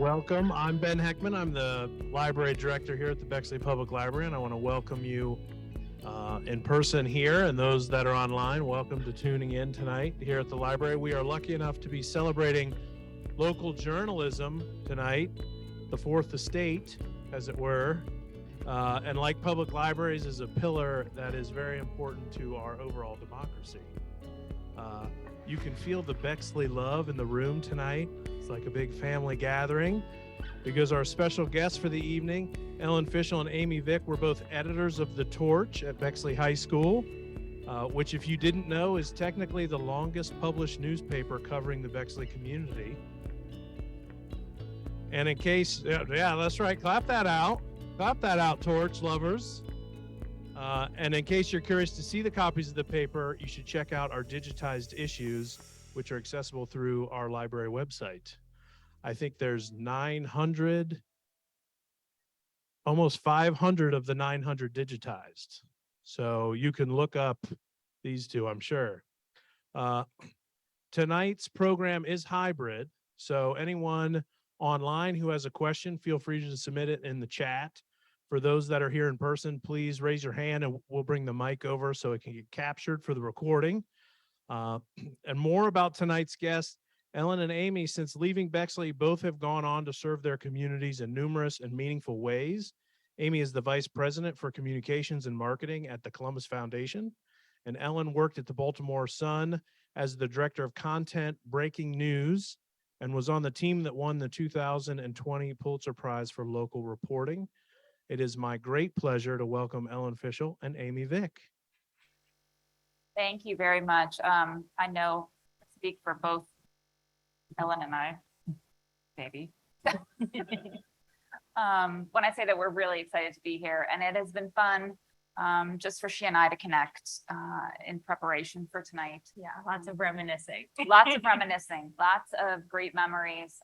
welcome. I'm Ben Heckman. I'm the library director here at the Bexley Public Library, and I want to welcome you in person here, and those that are online, welcome to tuning in tonight here at the library. We are lucky enough to be celebrating local journalism tonight, the fourth estate, as it were, and like public libraries is a pillar that is very important to our overall democracy. You can feel the Bexley love in the room tonight. It's like a big family gathering because our special guests for the evening, Ellen Fishel and Amy Vick, were both editors of The Torch at Bexley High School, which, if you didn't know, is technically the longest published newspaper covering the Bexley community. And in case, yeah, that's right, clap that out, Torch lovers. And in case you're curious to see the copies of the paper, you should check out our digitized issues, which are accessible through our library website. I think there's 900, almost 500 of the 900 digitized. So you can look up these two, I'm sure. Tonight's program is hybrid. So anyone online who has a question, feel free to submit it in the chat. For those that are here in person, please raise your hand and we'll bring the mic over so it can get captured for the recording. And more about tonight's guests, Ellen and Amy, since leaving Bexley, both have gone on to serve their communities in numerous and meaningful ways. Amy is the Vice President for Communications and Marketing at the Columbus Foundation, and Ellen worked at the Baltimore Sun as the Director of Content Breaking News and was on the team that won the 2020 Pulitzer Prize for local reporting. It is my great pleasure to welcome Ellen Fishel and Amy Vick. Thank you very much. I know I speak for both Ellen and I, maybe. When I say that we're really excited to be here, and it has been fun just for she and I to connect in preparation for tonight. Yeah, lots of reminiscing. Lots of great memories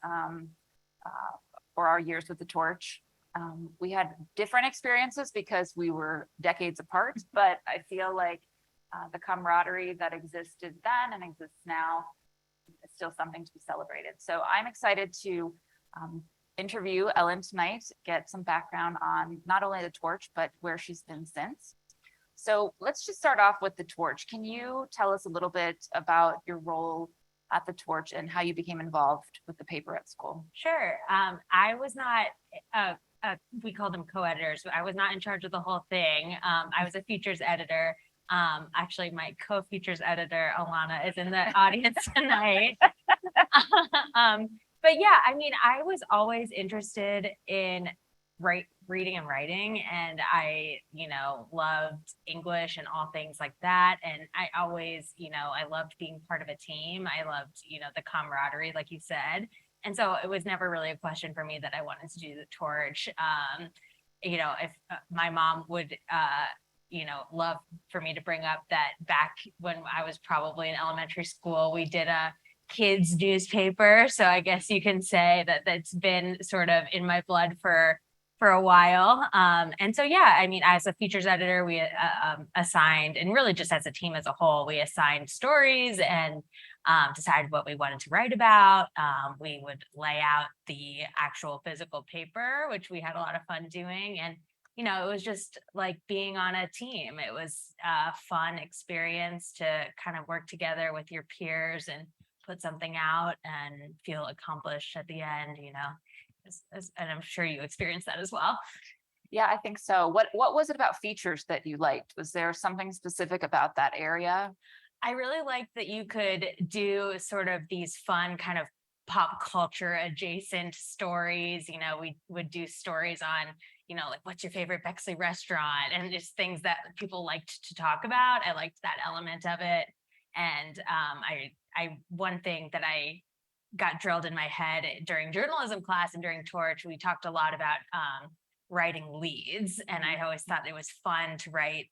for our years with the Torch. We had different experiences because we were decades apart, but I feel like the camaraderie that existed then and exists now is still something to be celebrated. So I'm excited to interview Ellen tonight, get some background on not only the Torch, but where she's been since. So let's just start off with the Torch. Can you tell us a little bit about your role at the Torch and how you became involved with the paper at school? Sure. I was not, we call them co-editors, but I was not in charge of the whole thing. I was a features editor. Actually, my co-features editor, Alana, is in the audience tonight. But yeah, I mean, I was always interested in reading and writing, and I, loved English and all things like that. And I always, I loved being part of a team. I loved, the camaraderie, like you said. And so it was never really a question for me that I wanted to do the Torch. If my mom would, love for me to bring up that back when I was probably in elementary school, we did a kids newspaper. So I guess you can say that that's been sort of in my blood for a while. And so, yeah, I mean, as a features editor, we assigned, and really just as a team as a whole, we assigned stories and decided what we wanted to write about. We would lay out the actual physical paper, which we had a lot of fun doing. And it was just like being on a team. It was a fun experience to kind of work together with your peers and put something out and feel accomplished at the end, and I'm sure you experienced that as well. Yeah, I think so. What was it about features that you liked? Was there something specific about that area? I really liked that you could do sort of these fun kind of pop culture adjacent stories. We would do stories on, like, what's your favorite Bexley restaurant, and just things that people liked to talk about. I liked that element of it. And I one thing that I got drilled in my head during journalism class and during Torch, we talked a lot about writing leads. And I always thought it was fun to write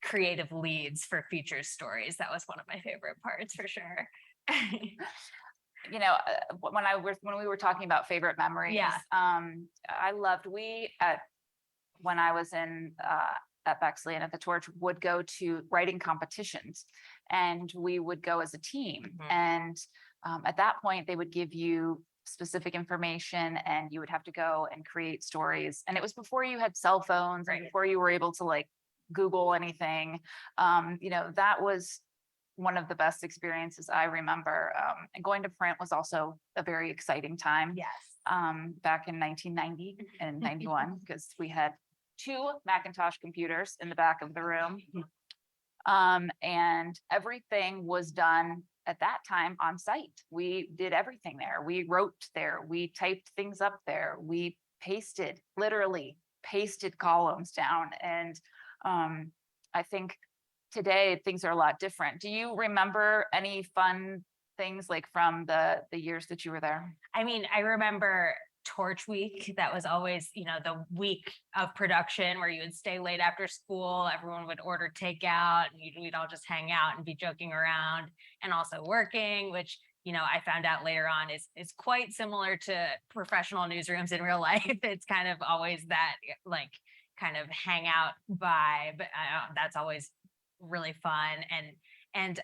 creative leads for features stories. That was one of my favorite parts for sure. When we were talking about favorite memories, yeah. I loved, when I was at Bexley and at the Torch, would go to writing competitions, and we would go as a team. Mm-hmm. And at that point, they would give you specific information, and you would have to go and create stories. And it was before you had cell phones and Right. before you were able to like Google anything. You know, that was one of the best experiences I remember. And going to print was also a very exciting time. Yes. Back in 1990 and 91, because we had 2 Macintosh computers in the back of the room. And everything was done at that time on site. We did everything there. We wrote there. We typed things up there. We literally pasted columns down. And I think today things are a lot different. Do you remember any fun things like from the years that you were there? I mean, I remember Torch Week. That was always, you know, the week of production where you would stay late after school. Everyone would order takeout, and we'd all just hang out and be joking around and also working, which, you know, I found out later on is quite similar to professional newsrooms in real life. It's kind of always that like kind of hangout vibe. That's always really fun. And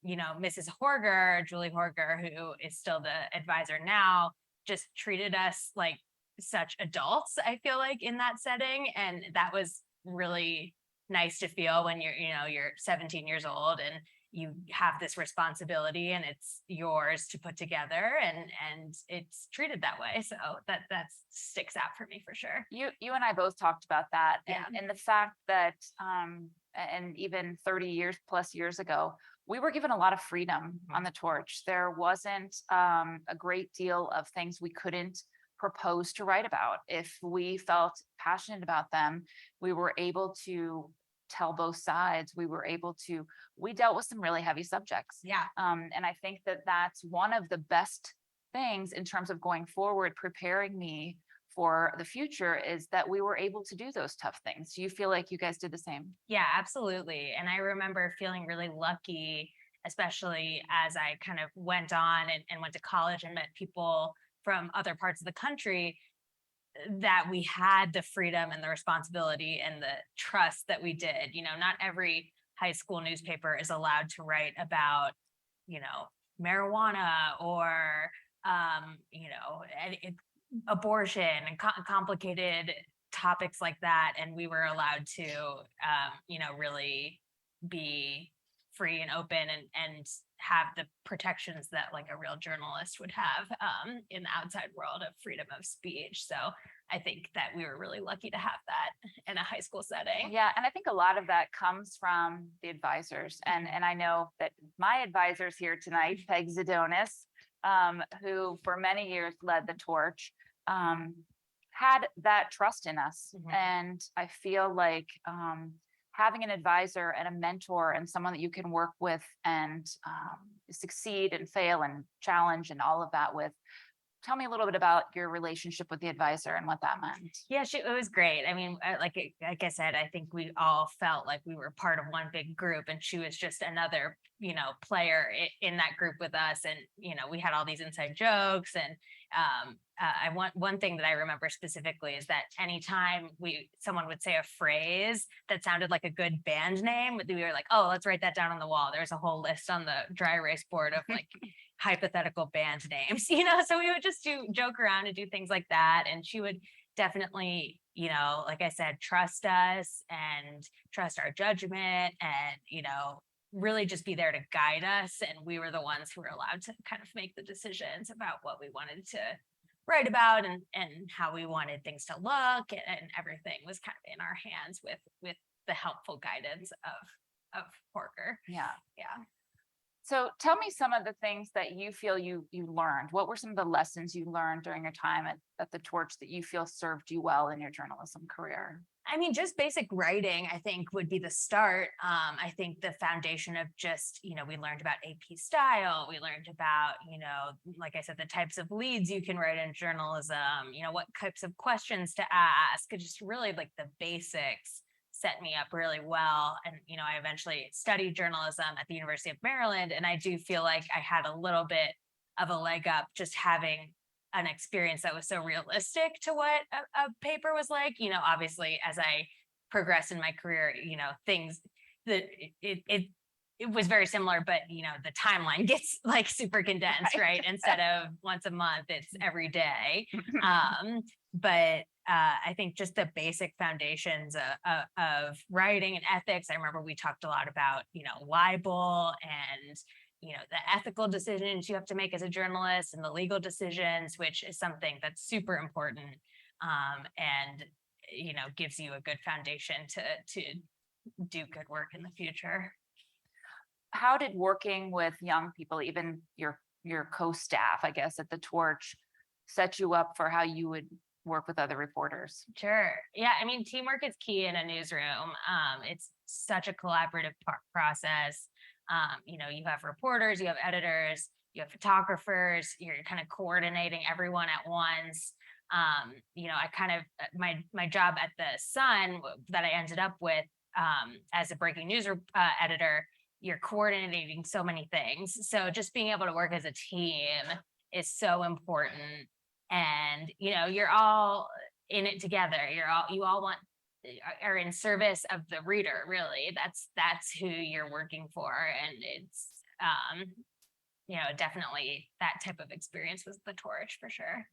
you know, Mrs. Horger, Julie Horger, who is still the advisor now, just treated us like such adults, I feel like, in that setting. And that was really nice to feel when you're 17 years old and you have this responsibility and it's yours to put together, and it's treated that way. So that sticks out for me for sure. You and I both talked about that, Yeah. and the fact that and even 30 years plus years ago, we were given a lot of freedom on the Torch. There wasn't a great deal of things we couldn't propose to write about. If we felt passionate about them, we were able to tell both sides. We dealt with some really heavy subjects. Yeah. And I think that that's one of the best things in terms of going forward, preparing me for the future, is that we were able to do those tough things. Do you feel like you guys did the same? Yeah, absolutely. And I remember feeling really lucky, especially as I kind of went on and went to college and met people from other parts of the country, that we had the freedom and the responsibility and the trust that we did. You know, not every high school newspaper is allowed to write about, you know, marijuana or, abortion and complicated topics like that. And we were allowed to, really be free and open and have the protections that like a real journalist would have in the outside world of freedom of speech. So I think that we were really lucky to have that in a high school setting. Yeah, and I think a lot of that comes from the advisors. And I know that my advisors here tonight, Peg Zidonis, who for many years led the Torch, had that trust in us. Mhm. And I feel like having an advisor and a mentor and someone that you can work with and succeed and fail and challenge and all of that with. Tell me a little bit about your relationship with the advisor and what that meant. Yeah, it was great. I mean, like I said, I think we all felt like we were part of one big group, and she was just another, player in that group with us. And we had all these inside jokes. And one thing that I remember specifically is that anytime someone would say a phrase that sounded like a good band name, we were like, oh, let's write that down on the wall. There's a whole list on the dry erase board of like hypothetical band names, so we would just joke around and do things like that. And she would definitely, like I said, trust us and trust our judgment and, really just be there to guide us. And we were the ones who were allowed to kind of make the decisions about what we wanted to write about and how we wanted things to look, and everything was kind of in our hands with the helpful guidance of Porker. Yeah. Yeah. So tell me some of the things that you feel you learned. What were some of the lessons you learned during your time at the Torch that you feel served you well in your journalism career? I mean, just basic writing, I think, would be the start. I think the foundation of just, we learned about AP style. We learned about, like I said, the types of leads you can write in journalism, what types of questions to ask, just really like the basics set me up really well. And, I eventually studied journalism at the University of Maryland. And I do feel like I had a little bit of a leg up just having an experience that was so realistic to what a paper was like. Obviously as I progressed in my career, things that it it was very similar, but the timeline gets like super condensed, right? Instead of once a month, it's every day. But I think just the basic foundations of writing and ethics. I remember we talked a lot about, libel and, the ethical decisions you have to make as a journalist and the legal decisions, which is something that's super important, and, gives you a good foundation to do good work in the future. How did working with young people, even your co-staff, I guess, at the Torch, set you up for how you would work with other reporters? Sure. Yeah. I mean, teamwork is key in a newsroom. It's such a collaborative process. You have reporters, you have editors, you have photographers, you're kind of coordinating everyone at once. I kind of, my job at the Sun that I ended up with, as a breaking news editor, you're coordinating so many things. So just being able to work as a team is so important. And, you're all in it together. You all are in service of the reader, really. That's who you're working for. And it's, definitely that type of experience was the Torch for sure.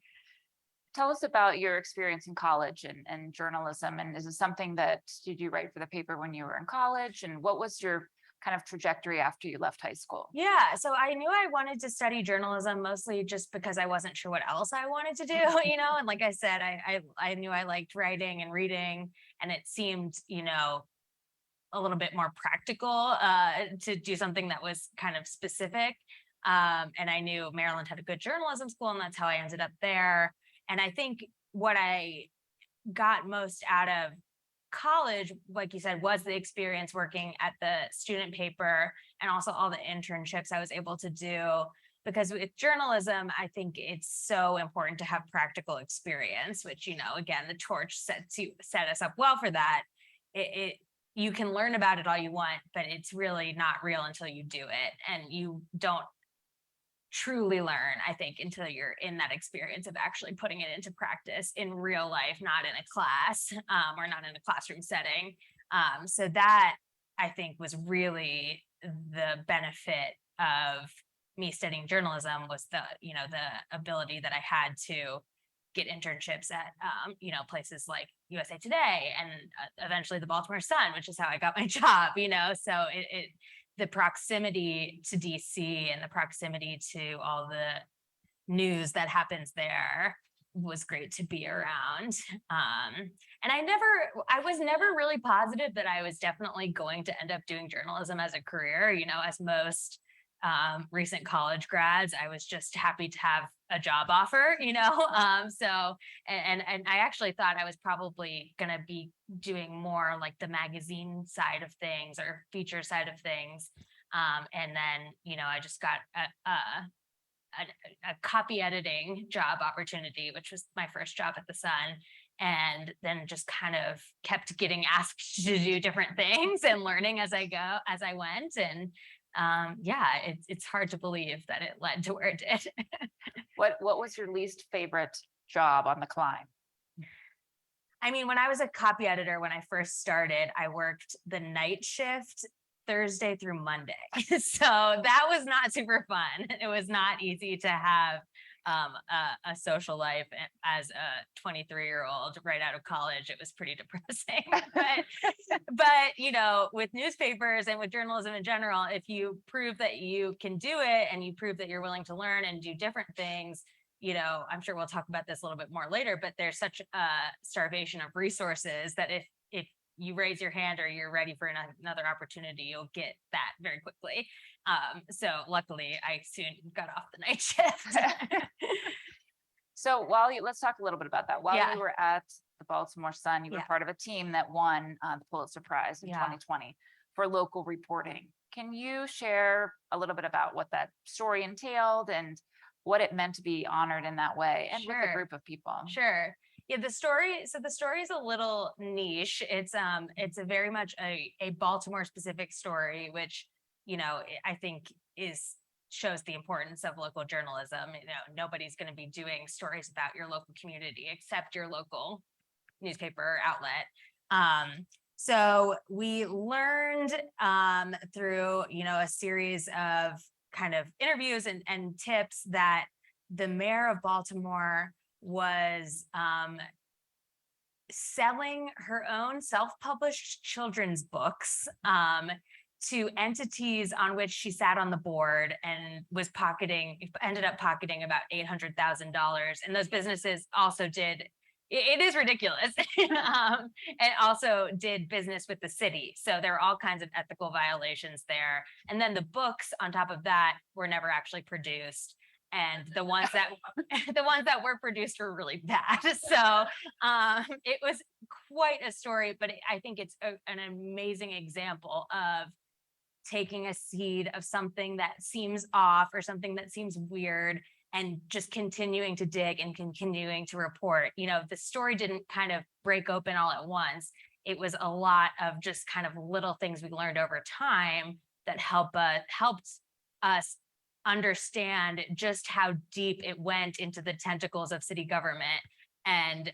Tell us about your experience in college and journalism. And is it something that did you write for the paper when you were in college? And what was your kind of trajectory after you left high school? Yeah, so I knew I wanted to study journalism mostly just because I wasn't sure what else I wanted to do, and like I said, I knew I liked writing and reading, and it seemed, a little bit more practical to do something that was kind of specific. And I knew Maryland had a good journalism school, and that's how I ended up there. And I think what I got most out of college, like you said, was the experience working at the student paper and also all the internships I was able to do. Because with journalism, I think it's so important to have practical experience, which, again, the Torch set us up well for that. You can learn about it all you want, but it's really not real until you do it. And you don't truly learn, I think, until you're in that experience of actually putting it into practice in real life, not in a class, or not in a classroom setting. So that, I think, was really the benefit of me studying journalism, was the ability that I had to get internships at places like USA Today and eventually the Baltimore Sun, which is how I got my job. So the proximity to DC and the proximity to all the news that happens there was great to be around. And I was never really positive that I was definitely going to end up doing journalism as a career, as most recent college grads. I was just happy to have a job offer, so, and I actually thought I was probably going to be doing more like the magazine side of things or feature side of things. And then, I just got a copy editing job opportunity, which was my first job at the Sun. And then just kind of kept getting asked to do different things and learning as I went. And it's hard to believe that it led to where it did. What was your least favorite job on the climb? I mean, when I was a copy editor, when I first started, I worked the night shift Thursday through Monday. So that was not super fun. It was not easy to have a social life as a 23-year-old right out of college. It was pretty depressing. But with newspapers and with journalism in general, if you prove that you can do it and you prove that you're willing to learn and do different things, I'm sure we'll talk about this a little bit more later, but there's such a starvation of resources that if you raise your hand or you're ready for another opportunity, you'll get that very quickly. So luckily I soon got off the night shift. So let's talk a little bit about that. While you were at the Baltimore Sun, you were part of a team that won the Pulitzer Prize in 2020 for local reporting. Can you share a little bit about what that story entailed and what it meant to be honored in that way and with a group of people? Sure. Yeah, the story is a little niche. It's a very much a Baltimore specific story, which, I think shows the importance of local journalism. Nobody's going to be doing stories about your local community except your local newspaper outlet. So we learned through, a series of kind of interviews and tips that the mayor of Baltimore was selling her own self-published children's books to entities on which she sat on the board and ended up pocketing about $800,000. And those businesses also did, it is ridiculous, and also did business with the city. So there are all kinds of ethical violations there. And then the books on top of that were never actually produced. And the ones that were produced were really bad. So it was quite a story, but I think it's an amazing example of taking a seed of something that seems off or something that seems weird and just continuing to dig and continuing to report. The story didn't kind of break open all at once. It was a lot of just kind of little things we learned over time that helped us understand just how deep it went into the tentacles of city government. And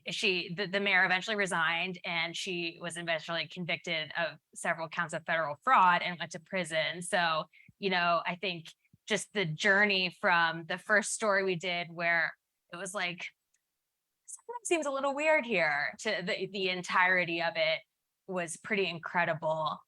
the mayor eventually resigned, and she was eventually convicted of several counts of federal fraud and went to prison. So, I think just the journey from the first story we did, where it was like, something seems a little weird here, to the entirety of it was pretty incredible.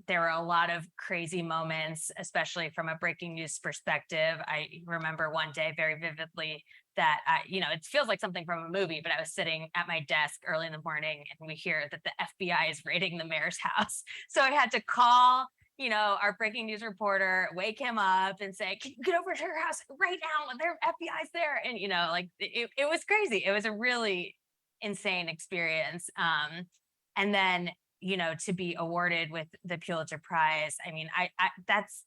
There were a lot of crazy moments, especially from a breaking news perspective. I remember one day very vividly that, it feels like something from a movie, but I was sitting at my desk early in the morning and we hear that the FBI is raiding the mayor's house. So I had to call, our breaking news reporter, wake him up and say, can you get over to her house right now? Their FBI's there. And, it was crazy. It was a really insane experience. And then, to be awarded with the Pulitzer Prize. I mean, I that's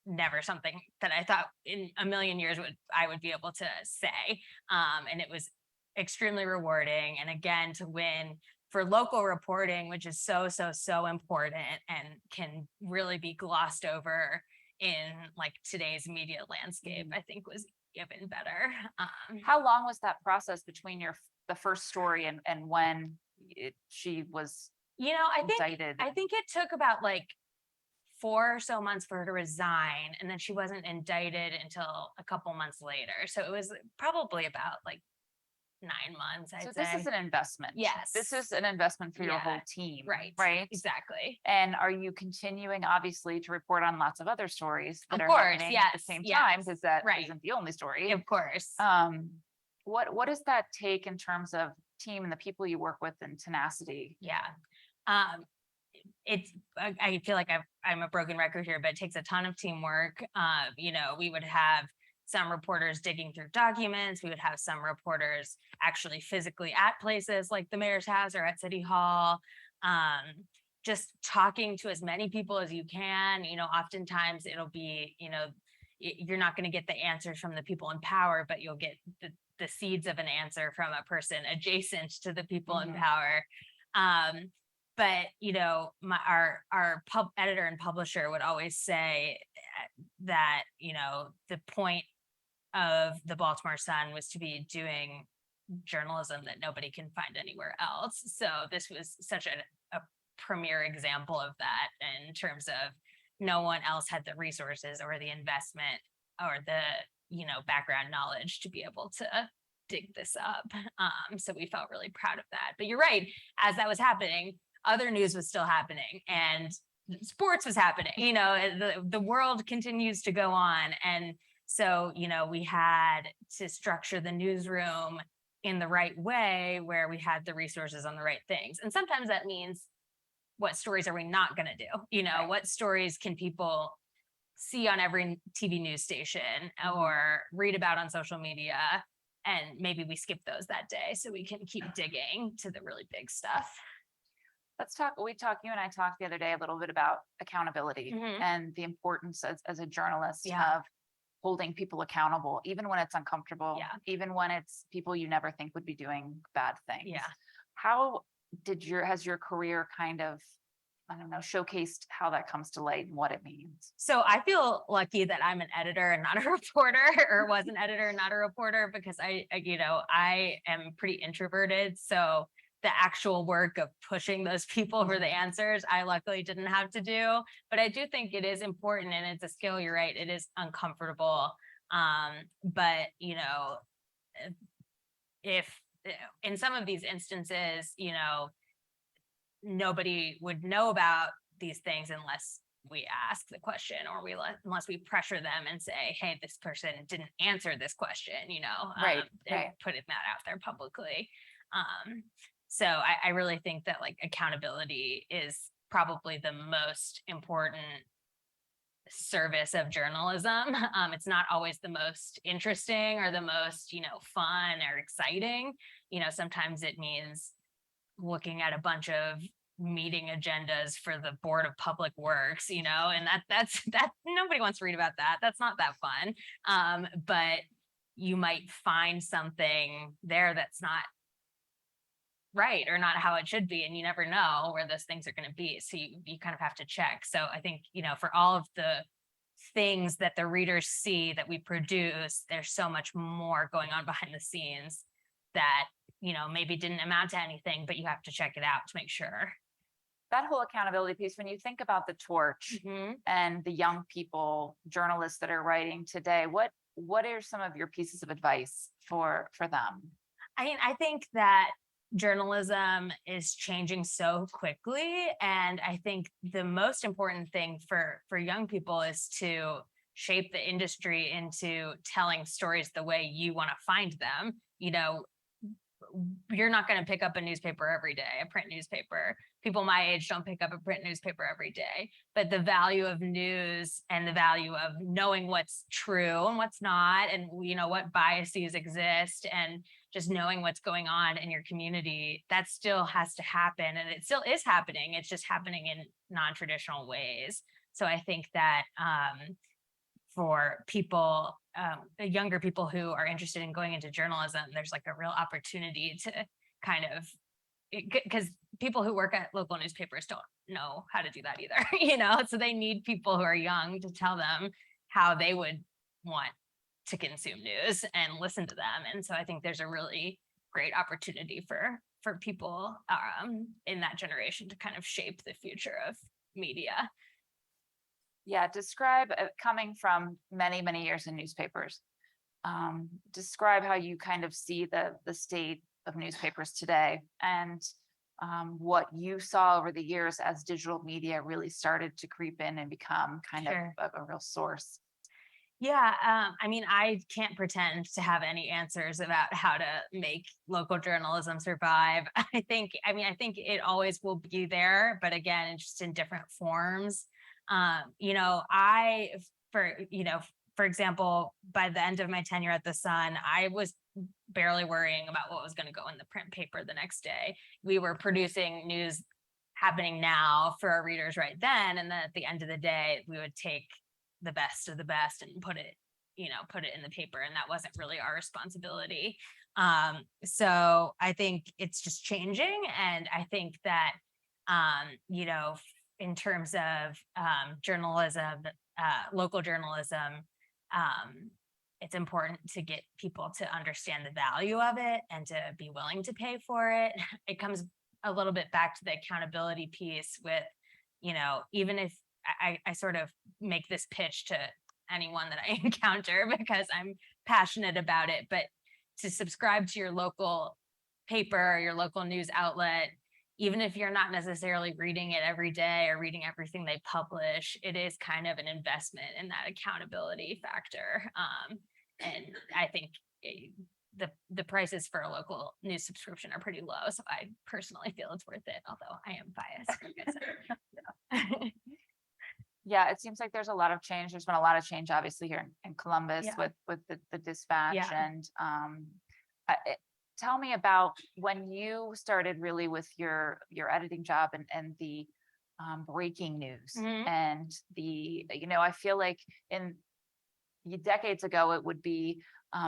never something that I thought in a million years I would be able to say. And it was extremely rewarding. And again, to win for local reporting, which is so important and can really be glossed over in like today's media landscape, I think was even better. How long was that process between the first story and when she was indicted? I think it took about like 4 or so months for her to resign, and then she wasn't indicted until a couple months later. So it was probably about like 9 months, I'd say. This is an investment. Yes. This is an investment for your whole team. Right. Exactly. And are you continuing, obviously, to report on lots of other stories that Of are course, happening at the yes, same yes. time? Because that Right. isn't the only story. Of course. What does that take in terms of team and the people you work with and tenacity? Yeah. I feel like I'm a broken record here, but it takes a ton of teamwork. We would have some reporters digging through documents. We would have some reporters actually physically at places like the mayor's house or at City Hall, just talking to as many people as you can. Oftentimes it'll be, you're not going to get the answers from the people in power, but you'll get the seeds of an answer from a person adjacent to the people in power. But our pub editor and publisher would always say that the point of the Baltimore Sun was to be doing journalism that nobody can find anywhere else. So this was such a premier example of that, in terms of no one else had the resources or the investment or the background knowledge to be able to dig this up. So we felt really proud of that. But you're right, as that was happening, other news was still happening and sports was happening. The world continues to go on. And so, we had to structure the newsroom in the right way, where we had the resources on the right things. And sometimes that means, what stories are we not going to do? Right. What stories can people see on every TV news station or read about on social media? And maybe we skip those that day so we can keep digging to the really big stuff. Let's talk. You and I talked the other day a little bit about accountability Mhm. and the importance as a journalist Yeah. of holding people accountable, even when it's uncomfortable, Yeah. even when it's people you never think would be doing bad things. Yeah. How has your career kind of, I don't know, showcased how that comes to light and what it means? So I feel lucky that I'm an editor and not a reporter, or was an editor and not a reporter, because I am pretty introverted. So the actual work of pushing those people for the answers, I luckily didn't have to do. But I do think it is important, and it's a skill. You're right. It is uncomfortable. But if in some of these instances, nobody would know about these things unless we ask the question, or unless we pressure them and say, hey, this person didn't answer this question, Right. and putting that out there publicly. So I really think that like accountability is probably the most important service of journalism. It's not always the most interesting or the most, fun or exciting. Sometimes it means looking at a bunch of meeting agendas for the Board of Public Works, and that's nobody wants to read about that. That's not that fun. But you might find something there that's not right or not how it should be, and you never know where those things are going to be. So you kind of have to check. So I think, for all of the things that the readers see that we produce, there's so much more going on behind the scenes that, maybe didn't amount to anything, but you have to check it out to make sure. That whole accountability piece, when you think about the Torch and the young people, journalists that are writing today, what are some of your pieces of advice for them? I think that journalism is changing so quickly, and I think the most important thing for young people is to shape the industry into telling stories the way you want to find them. You're not going to pick up a newspaper every day, a print newspaper. People my age don't pick up a print newspaper every day. But the value of news and the value of knowing what's true and what's not, and what biases exist, and just knowing what's going on in your community, that still has to happen, and it still is happening. It's just happening in non-traditional ways. So I think that for people, younger people who are interested in going into journalism, there's like a real opportunity to kind of, because people who work at local newspapers don't know how to do that either, so they need people who are young to tell them how they would want to consume news and listen to them. And so I think there's a really great opportunity for people in that generation to kind of shape the future of media. Yeah, describe, coming from many, many years in newspapers, describe how you kind of see the state of newspapers today, and what you saw over the years as digital media really started to creep in and become kind Sure. of a real source. Yeah, I can't pretend to have any answers about how to make local journalism survive. I think it always will be there, but again, it's just in different forms. For example, by the end of my tenure at the Sun, I was barely worrying about what was going to go in the print paper the next day. We were producing news happening now for our readers right then, and then at the end of the day, we would take the best of the best and put it in the paper, and that wasn't really our responsibility. So I think it's just changing, and I think that in terms of journalism, local journalism, it's important to get people to understand the value of it and to be willing to pay for it. It comes a little bit back to the accountability piece with, even if I sort of make this pitch to anyone that I encounter because I'm passionate about it, but to subscribe to your local paper or your local news outlet, even if you're not necessarily reading it every day or reading everything they publish, it is kind of an investment in that accountability factor. And I think the prices for a local news subscription are pretty low. So I personally feel it's worth it, although I am biased. Like I said. Yeah, it seems like there's a lot of change. There's been a lot of change, obviously, here in Columbus Yeah. with the Dispatch. Yeah. And tell me about when you started really with your editing job and the breaking news Mhm. and I feel like in decades ago, it would be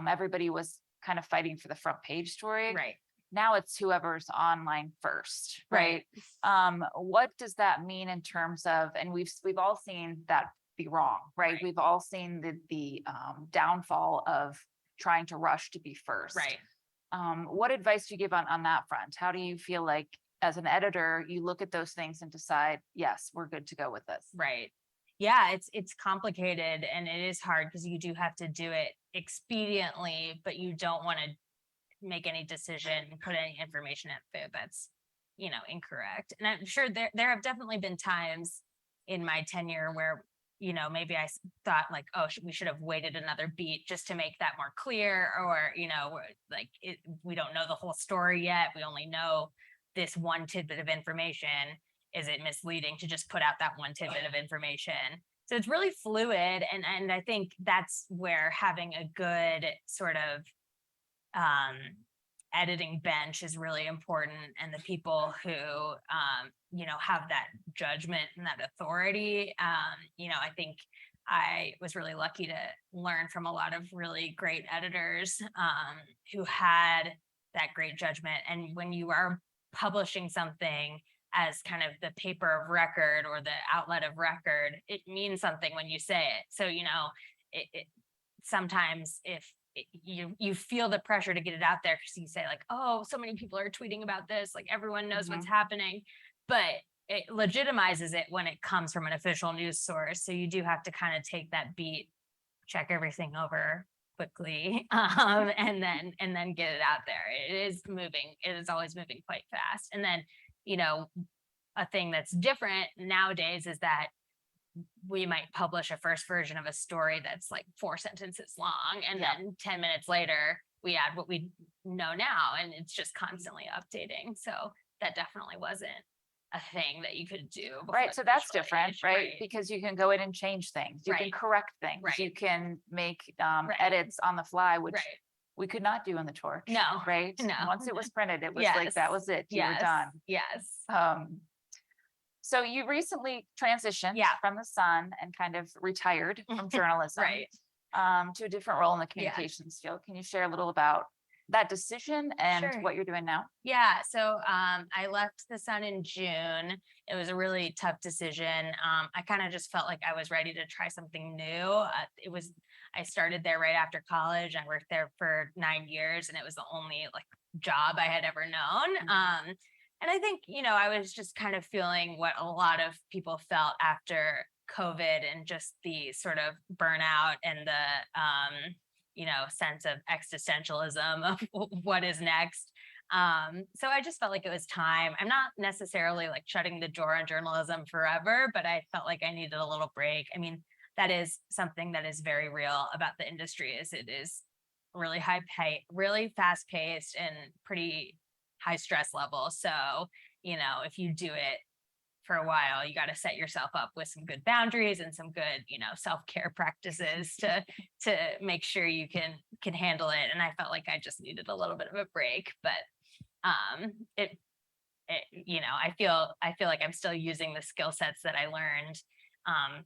everybody was kind of fighting for the front page story. Right. Now it's whoever's online first, right? Right. What does that mean in terms of, and we've all seen that be wrong, right? Right. We've all seen the downfall of trying to rush to be first. Right. What advice do you give on that front? How do you feel like as an editor, you look at those things and decide, yes, we're good to go with this? Right. Yeah, it's complicated and it is hard because you do have to do it expediently, but you don't want to make any decision, put any information out there that's, incorrect. And I'm sure there have definitely been times in my tenure where, maybe I thought like, oh, we should have waited another beat just to make that more clear, or, we don't know the whole story yet. We only know this one tidbit of information. Is it misleading to just put out that one tidbit of information? So it's really fluid. And I think that's where having a good sort of editing bench is really important. And the people who, have that judgment and that authority, I think I was really lucky to learn from a lot of really great editors who had that great judgment. And when you are publishing something as kind of the paper of record or the outlet of record, it means something when you say it. So, it sometimes if you feel the pressure to get it out there because you say like, oh, so many people are tweeting about this, like everyone knows what's happening, but it legitimizes it when it comes from an official news source. So you do have to kind of take that beat, check everything over quickly, and then get it out there. It is always moving quite fast. And then, a thing that's different nowadays is that we might publish a first version of a story that's like 4 sentences long, and then 10 minutes later we add what we know now, and it's just constantly updating. So that definitely wasn't a thing that you could do before. Right. So that's different, right? Because you can go in and change things. You can correct things. Right. You can make edits on the fly, which we could not do in the Torch. No. Right. No. Once it was printed, it was like, that was it. You were done. Yes. So you recently transitioned from the Sun and kind of retired from journalism to a different role in the communications field. Can you share a little about that decision and what you're doing now? Yeah. So I left the Sun in June. It was a really tough decision. I kind of just felt like I was ready to try something new. I started there right after college. I worked there for 9 years, and it was the only like job I had ever known. And I think, I was just kind of feeling what a lot of people felt after COVID, and just the sort of burnout and the, sense of existentialism of what is next. So I just felt like it was time. I'm not necessarily like shutting the door on journalism forever, but I felt like I needed a little break. I mean, that is something that is very real about the industry, is it is really high pay, really fast paced, and pretty high stress level. So, if you do it for a while, you got to set yourself up with some good boundaries and some good, self-care practices to make sure you can handle it. And I felt like I just needed a little bit of a break, but I feel like I'm still using the skill sets that I learned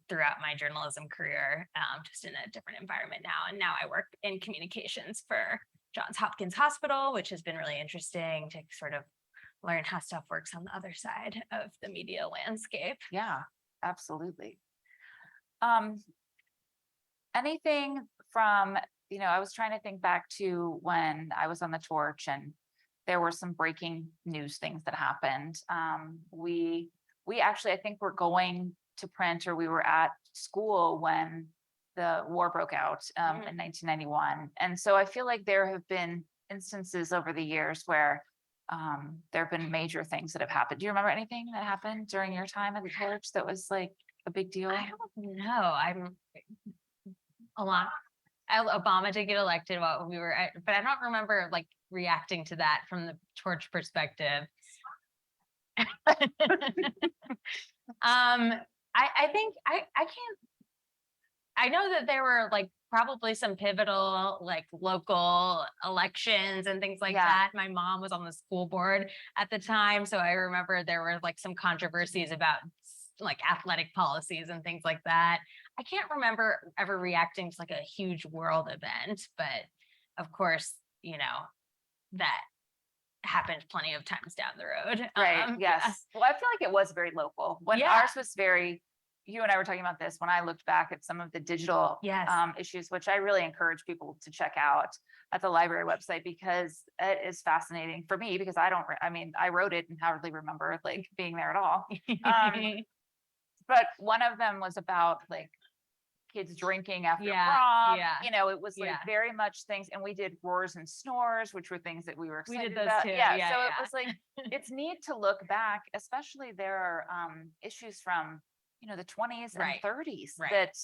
throughout my journalism career, just in a different environment now. And now I work in communications for Johns Hopkins Hospital, which has been really interesting to sort of learn how stuff works on the other side of the media landscape. Yeah, absolutely. Anything from, I was trying to think back to when I was on the Torch and there were some breaking news things that happened. We actually, I think we're going to print, or we were at school when the war broke out in 1991. And so I feel like there have been instances over the years where there have been major things that have happened. Do you remember anything that happened during your time at the Torch that was like a big deal? I don't know. I'm a lot. Obama did get elected while we were at, but I don't remember like reacting to that from the Torch perspective. I think I can't. I know that there were like probably some pivotal like local elections and things like that. My mom was on the school board at the time, so I remember there were like some controversies about like athletic policies and things like that. I can't remember ever reacting to like a huge world event, but of course, that happened plenty of times down the road. Right. Yes. Well, I feel like it was very local when ours was very, you and I were talking about this when I looked back at some of the digital Yes. issues, which I really encourage people to check out at the library website, because it is fascinating for me, because I wrote it and hardly remember like being there at all. But one of them was about like kids drinking after prom. It was like very much things, and we did roars and snores, which were things that we were excited We did those about. too. It was like, it's neat to look back, especially there are issues from, the 20s and 30s that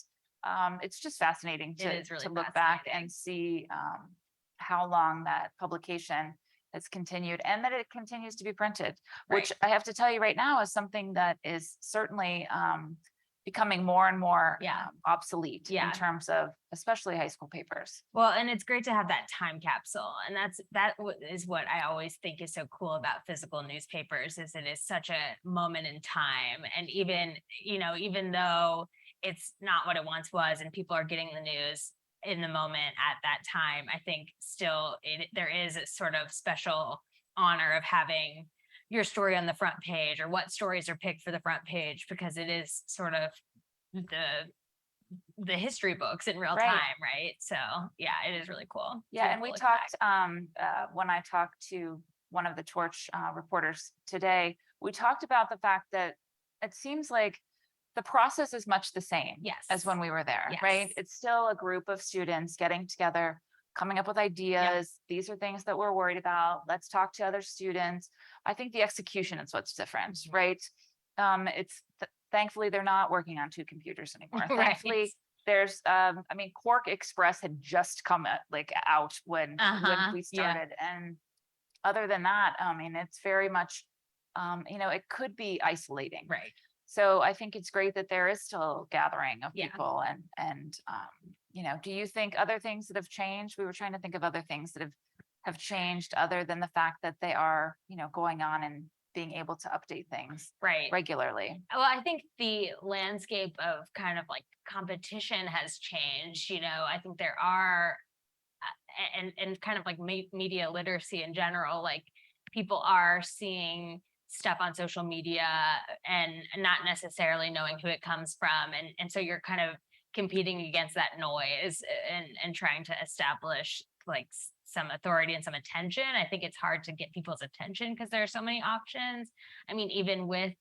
it's just fascinating It is really to look back and see how long that publication has continued, and that it continues to be printed, which I have to tell you right now is something that is certainly becoming more and more obsolete in terms of especially high school papers. Well, and it's great to have that time capsule. And that is what I always think is so cool about physical newspapers, is it is such a moment in time. And even though it's not what it once was and people are getting the news in the moment at that time, I think still there is a sort of special honor of having your story on the front page, or what stories are picked for the front page, because it is sort of the history books in real time, right? So it is really cool. And we talked when I talked to one of the Torch reporters today, we talked about the fact that it seems like the process is much the same as when we were there, right? It's still a group of students getting together, coming up with ideas. These are things that we're worried about. Let's talk to other students. I think the execution is what's different, right? Thankfully they're not working on two computers anymore. Thankfully, there's Quark Express had just come out when we started, and other than that, it's very much it could be isolating, right? So I think it's great that there is still gathering of people, and do you think other things that have changed? We were trying to think of other things that have changed other than the fact that they are, going on and being able to update things regularly. Well, I think the landscape of kind of like competition has changed. I think there are, and kind of like media literacy in general, like people are seeing stuff on social media and not necessarily knowing who it comes from. And so you're kind of competing against that noise and trying to establish like some authority and some attention. I think it's hard to get people's attention because there are so many options. Even with,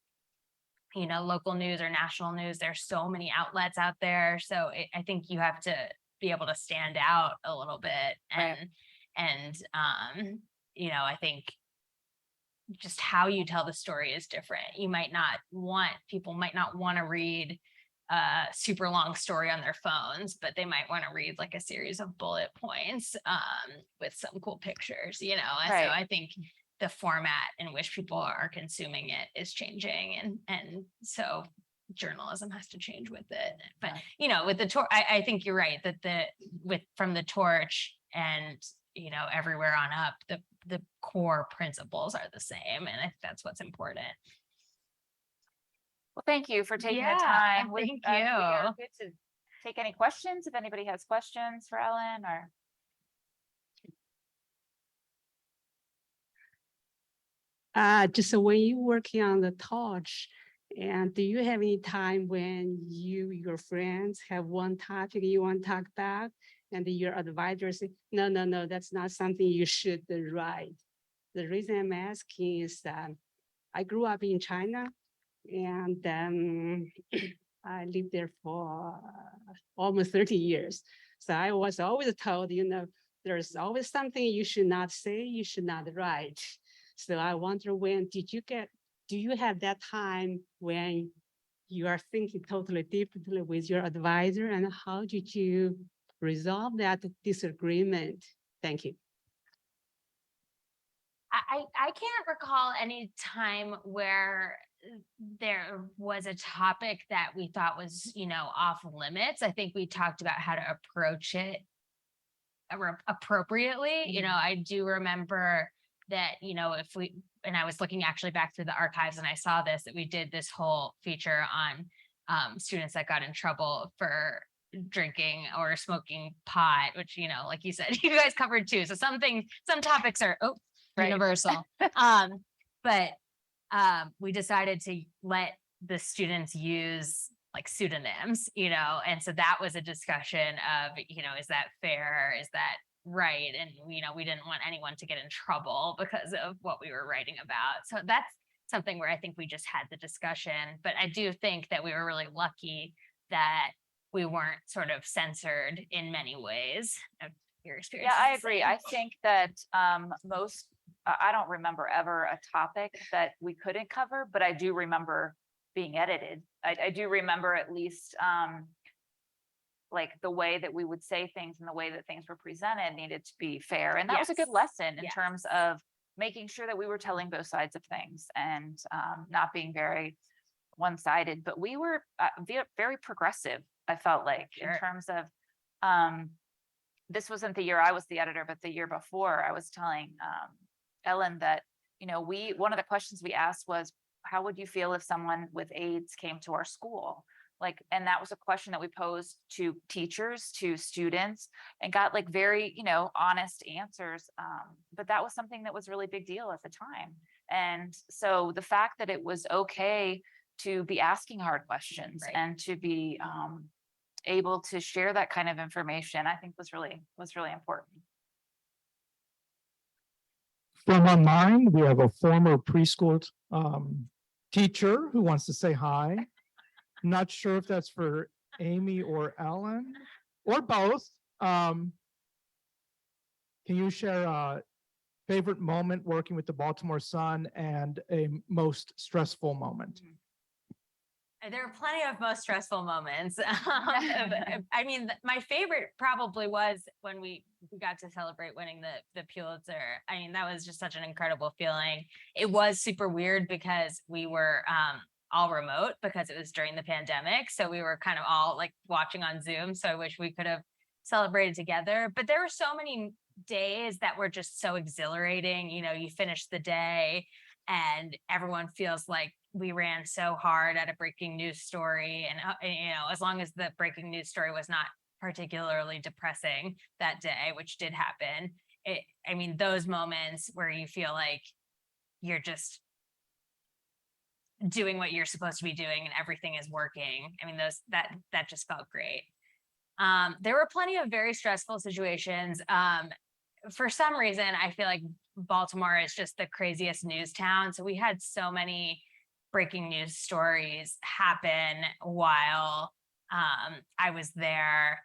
local news or national news, there's so many outlets out there. So I think you have to be able to stand out a little bit. And I think just how you tell the story is different. People might not want to read a super long story on their phones, but they might want to read like a series of bullet points with some cool pictures, So I think the format in which people are consuming it is changing, and so journalism has to change with it. But with the Torch, I think you're right that from the Torch and everywhere on up, the core principles are the same, and I think that's what's important. Well, thank you for taking the time. Thank you. We are good to take any questions if anybody has questions for Ellen or. Just when you're working on the Torch, and do you have any time when your friends have one topic you want to talk about, and your advisor say, no, that's not something you should write? The reason I'm asking is that I grew up in China, and I lived there for almost 30 years. So I was always told, there's always something you should not say, you should not write. So I wonder, do you have that time when you are thinking totally differently with your advisor, and how did you resolve that disagreement? Thank you. I can't recall any time where there was a topic that we thought was, off limits. I think we talked about how to approach it appropriately. I do remember that, and I was looking actually back through the archives and I saw that we did this whole feature on students that got in trouble for drinking or smoking pot, which, like you said, you guys covered too. So some topics are universal. But we decided to let the students use like pseudonyms, and so that was a discussion of, is that fair? Is that right? And, we didn't want anyone to get in trouble because of what we were writing about. So that's something where I think we just had the discussion, but I do think that we were really lucky that we weren't sort of censored in many ways. Your experience? Yeah, I agree. I think that I don't remember ever a topic that we couldn't cover, but I do remember being edited. I do remember at least like the way that we would say things and the way that things were presented needed to be fair. And that was a good lesson in terms of making sure that we were telling both sides of things and not being very one-sided. But we were very progressive, I felt like, in terms of this wasn't the year I was the editor, but the year before. I was telling Ellen that, one of the questions we asked was, how would you feel if someone with AIDS came to our school? Like, and that was a question that we posed to teachers, to students, and got like very, honest answers. But that was something that was really big deal at the time. And so the fact that it was okay to be asking hard questions and to be able to share that kind of information, I think was really important. From online, we have a former preschool teacher who wants to say hi. Not sure if that's for Amy or Ellen or both. Can you share a favorite moment working with the Baltimore Sun and a most stressful moment? There are plenty of most stressful moments. I mean, my favorite probably was when we got to celebrate winning the Pulitzer. I mean, that was just such an incredible feeling. It was super weird because we were all remote because it was during the pandemic. So we were kind of all like watching on Zoom. So I wish we could have celebrated together. But there were so many days that were just so exhilarating. You finish the day and everyone feels like we ran so hard at a breaking news story. And, as long as the breaking news story was not particularly depressing that day, which did happen, those moments where you feel like you're just doing what you're supposed to be doing and everything is working. That just felt great. There were plenty of very stressful situations. For some reason, I feel like Baltimore is just the craziest news town. So we had so many breaking news stories happen while I was there.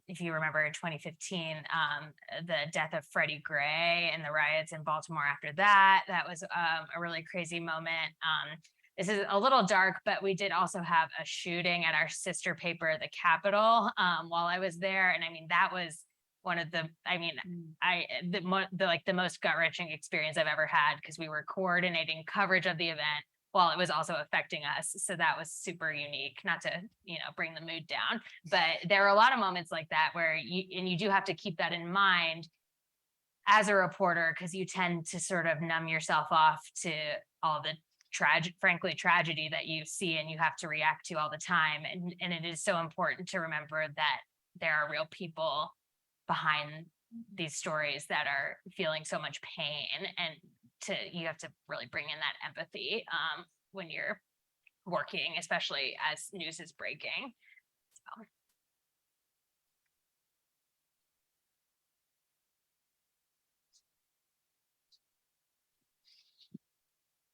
If you remember in 2015, the death of Freddie Gray and the riots in Baltimore after that, that was a really crazy moment. This is a little dark, but we did also have a shooting at our sister paper, The Capitol, while I was there. And that was one of the most gut-wrenching experience I've ever had, because we were coordinating coverage of the event while it was also affecting us. So that was super unique, not to, bring the mood down, but there are a lot of moments like that where you do have to keep that in mind as a reporter, because you tend to sort of numb yourself off to all the tragedy that you see and you have to react to all the time. And it is so important to remember that there are real people behind these stories that are feeling so much pain, and you have to really bring in that empathy when you're working, especially as news is breaking. So.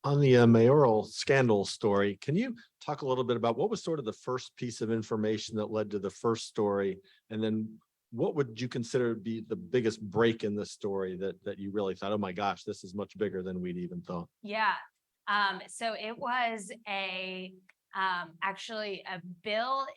On the mayoral scandal story, can you talk a little bit about what was sort of the first piece of information that led to the first story? And then what would you consider to be the biggest break in the story that you really thought, oh my gosh, this is much bigger than we'd even thought? Yeah. So it was actually a bill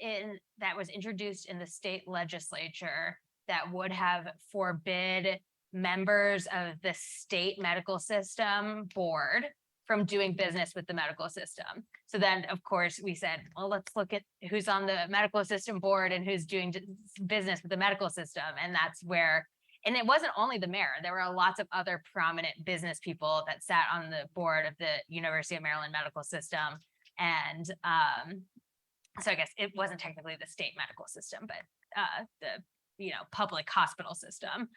that was introduced in the state legislature that would have forbid members of the state medical system board from doing business with the medical system. So then, of course, we said, well, let's look at who's on the medical system board and who's doing business with the medical system. And that's where, and it wasn't only the mayor, there were lots of other prominent business people that sat on the board of the University of Maryland medical system. And so I guess it wasn't technically the state medical system, but the public hospital system.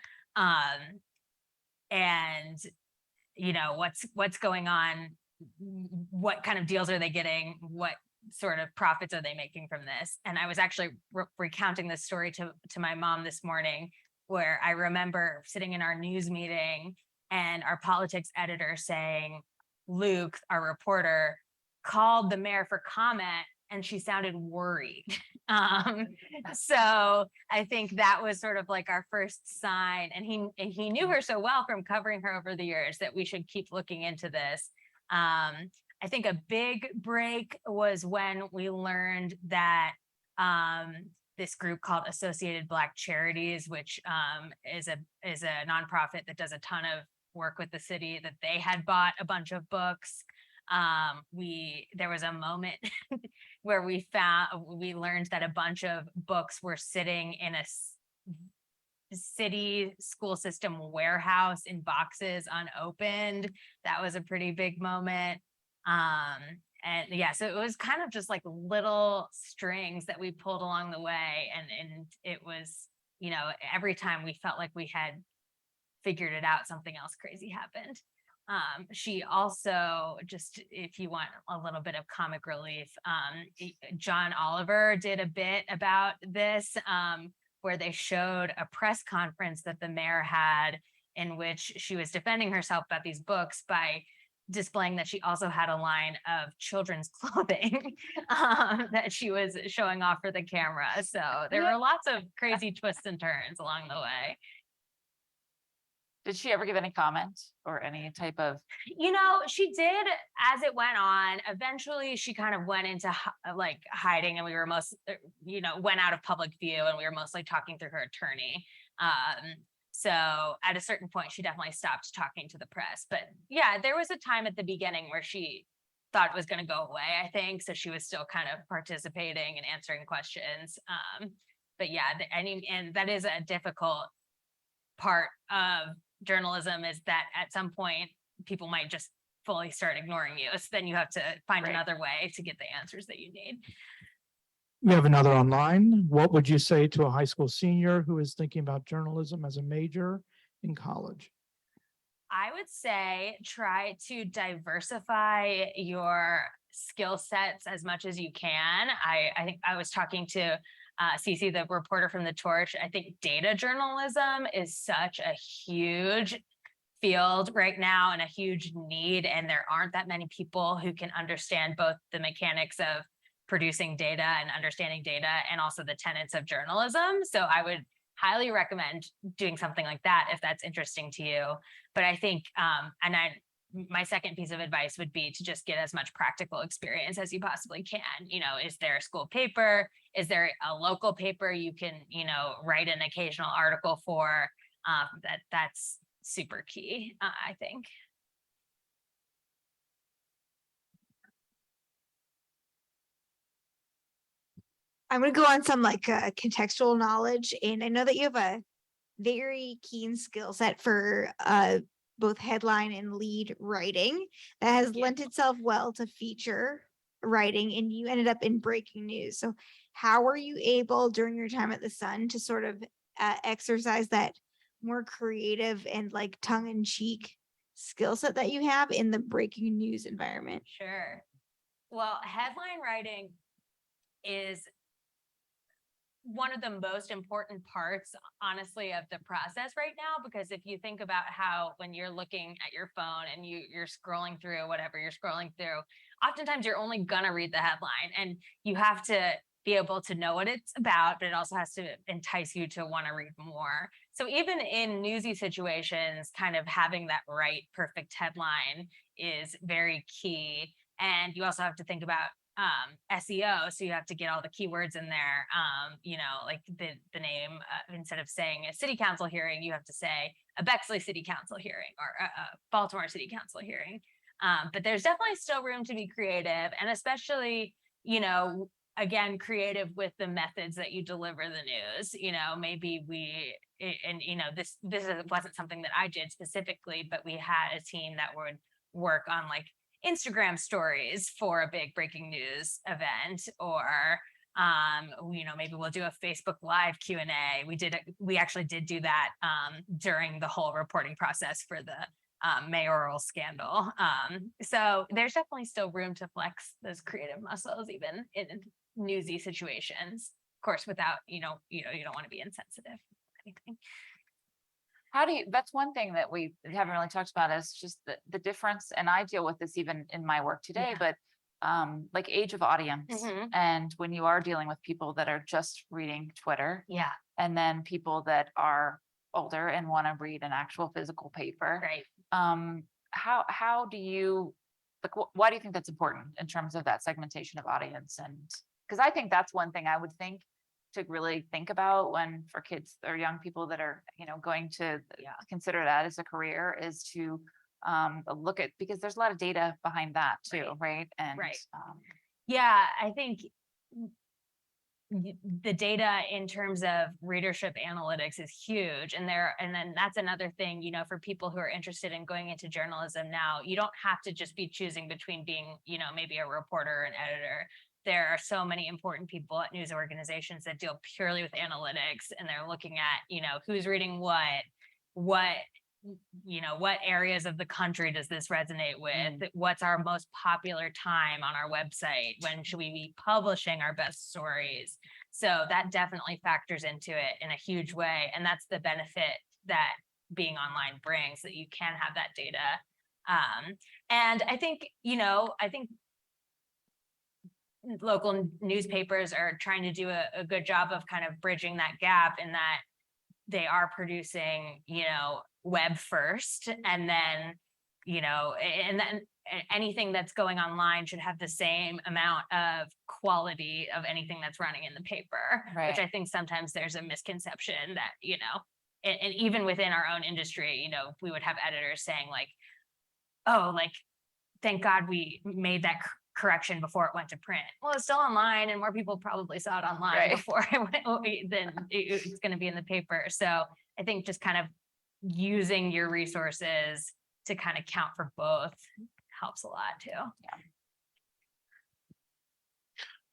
And what's going on, what kind of deals are they getting, what sort of profits are they making from this? And I was actually recounting this story to my mom this morning, where I remember sitting in our news meeting and our politics editor saying, Luke, our reporter, called the mayor for comment and she sounded worried. So I think that was sort of like our first sign, and he knew her so well from covering her over the years that we should keep looking into this. I think a big break was when we learned that this group called Associated Black Charities, which is a nonprofit that does a ton of work with the city, that they had bought a bunch of books. There was a moment where we learned that a bunch of books were sitting in a city school system warehouse in boxes unopened. That was a pretty big moment. And yeah, so it was kind of just like little strings that we pulled along the way. And it was, you know, every time we felt like we had figured it out, something else crazy happened. She also, just if you want a little bit of comic relief, John Oliver did a bit about this, where they showed a press conference that the mayor had in which she was defending herself about these books by displaying that she also had a line of children's clothing that she was showing off for the camera. So there were lots of crazy twists and turns along the way. Did she ever give any comment or any type of? You know, she did as it went on. Eventually, she kind of went into like hiding, and we were went out of public view, and we were mostly talking through her attorney. So at a certain point, she definitely stopped talking to the press. But yeah, there was a time at the beginning where she thought it was going to go away, I think. So she was still kind of participating and answering questions. But yeah, and that is a difficult part of journalism, is that at some point people might just fully start ignoring you. So then you have to find another way to get the answers that you need. We have another online. What would you say to a high school senior who is thinking about journalism as a major in college? I would say try to diversify your skill sets as much as you can. I think I was talking to Cece, the reporter from The Torch. I think data journalism is such a huge field right now and a huge need, and there aren't that many people who can understand both the mechanics of producing data and understanding data and also the tenets of journalism. So I would highly recommend doing something like that if that's interesting to you. But I think, my second piece of advice would be to just get as much practical experience as you possibly can. You know, is there a school paper? Is there a local paper you can, write an occasional article for? That's super key, I think. I'm going to go on some contextual knowledge, and I know that you have a very keen skill set for both headline and lead writing that has lent itself well to feature writing, and you ended up in breaking news. So how were you able during your time at the Sun to sort of exercise that more creative and tongue-in-cheek skill set that you have in the breaking news environment? Sure. Well, headline writing is one of the most important parts, honestly, of the process right now, because if you think about how when you're looking at your phone and you're scrolling through whatever you're scrolling through, oftentimes you're only gonna read the headline, and you have to be able to know what it's about, but it also has to entice you to want to read more. So even in newsy situations, kind of having that right perfect headline is very key. And you also have to think about SEO. So you have to get all the keywords in there, like the name, instead of saying a city council hearing, you have to say a Bexley City Council hearing or a Baltimore City Council hearing. But there's definitely still room to be creative, and especially, again, creative with the methods that you deliver the news. Maybe this wasn't something that I did specifically, but we had a team that would work on Instagram stories for a big breaking news event, or maybe we'll do a Facebook Live Q&A. We actually did do that during the whole reporting process for the mayoral scandal. So there's definitely still room to flex those creative muscles, even in newsy situations. Of course, without, you don't want to be insensitive or anything. How do you, that's one thing that we haven't really talked about is just the difference, and I deal with this even in my work today, Yeah. but like age of audience. Mhm. And when you are dealing with people that are just reading Twitter, Yeah, and then people that are older and want to read an actual physical paper. right. How do you, like, why do you think that's important in terms of that segmentation of audience? And because I think that's one thing I would think to really think about when for kids or young people that are, going to Yeah. consider that as a career is to look at, because there's a lot of data behind that too, right? And Right. Yeah, I think the data in terms of readership analytics is huge. And then that's another thing, for people who are interested in going into journalism now, you don't have to just be choosing between being, maybe a reporter or an editor. There are so many important people at news organizations that deal purely with analytics, and they're looking at, who's reading what areas of the country does this resonate with? What's our most popular time on our website? When should we be publishing our best stories? So that definitely factors into it in a huge way. And that's the benefit that being online brings, that you can have that data. And I think local newspapers are trying to do a good job of kind of bridging that gap, in that they are producing, web first, and then, and then anything that's going online should have the same amount of quality of anything that's running in the paper, Right. which I think sometimes there's a misconception that, and even within our own industry, we would have editors saying like, oh, like, thank God we made that correction before it went to print. Well, it's still online, and more people probably saw it online Right. before it went, then it's going to be in the paper. So I think just kind of using your resources to kind of count for both helps a lot too.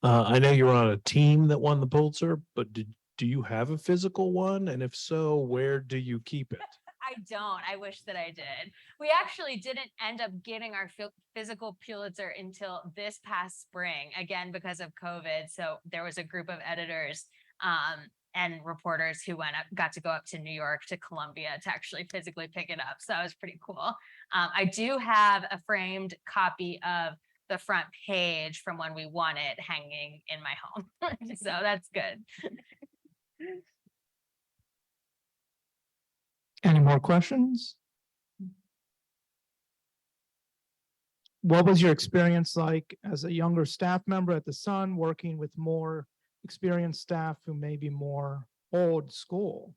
I know you were on a team that won the Pulitzer, but do you have a physical one? And if so, where do you keep it? I don't. I wish that I did. We actually didn't end up getting our physical Pulitzer until this past spring, again, because of COVID. So there was a group of editors and reporters who got to go up to New York, to Columbia, to actually physically pick it up. So that was pretty cool. I do have a framed copy of the front page from when we won it hanging in my home. So that's good. Any more questions? What was your experience like as a younger staff member at the Sun, working with more experienced staff who may be more old school?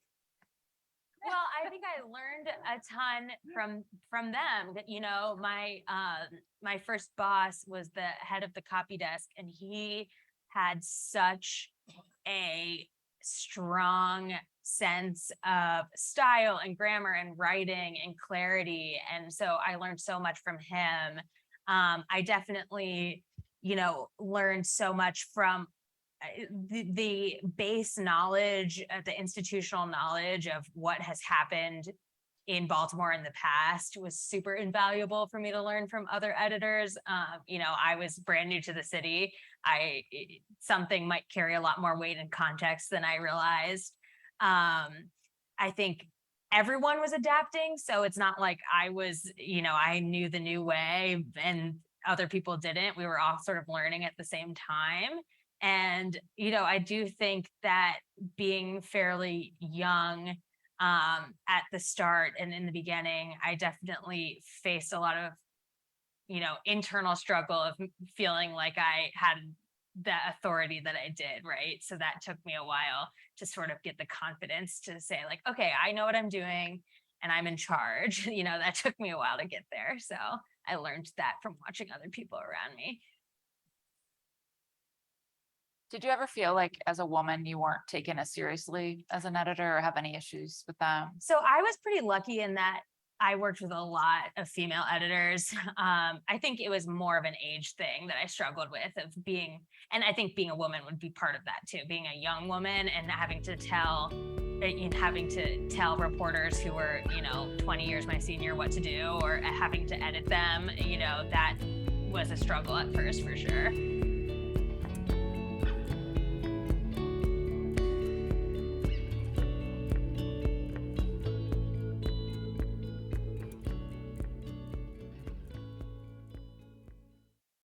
Well, I think I learned a ton from them. That my first boss was the head of the copy desk, and he had such a strong sense of style and grammar and writing and clarity, and so I learned so much from him. I definitely, learned so much from the base knowledge, the institutional knowledge of what has happened in Baltimore in the past was super invaluable for me to learn from other editors. I was brand new to the city. Something might carry a lot more weight and context than I realized. I think everyone was adapting, so it's not like I was, I knew the new way and other people didn't. We were all sort of learning at the same time. And, I do think that being fairly young at the start and in the beginning, I definitely faced a lot of, internal struggle of feeling like I had the authority that I did, right? So that took me a while to sort of get the confidence to say like, okay, I know what I'm doing and I'm in charge. That took me a while to get there. So I learned that from watching other people around me. Did you ever feel like as a woman you weren't taken as seriously as an editor, or have any issues with that? So I was pretty lucky in that I worked with a lot of female editors. I think it was more of an age thing that I struggled with of being, and I think being a woman would be part of that too, being a young woman and having to tell reporters who were, 20 years my senior what to do, or having to edit them, that was a struggle at first for sure.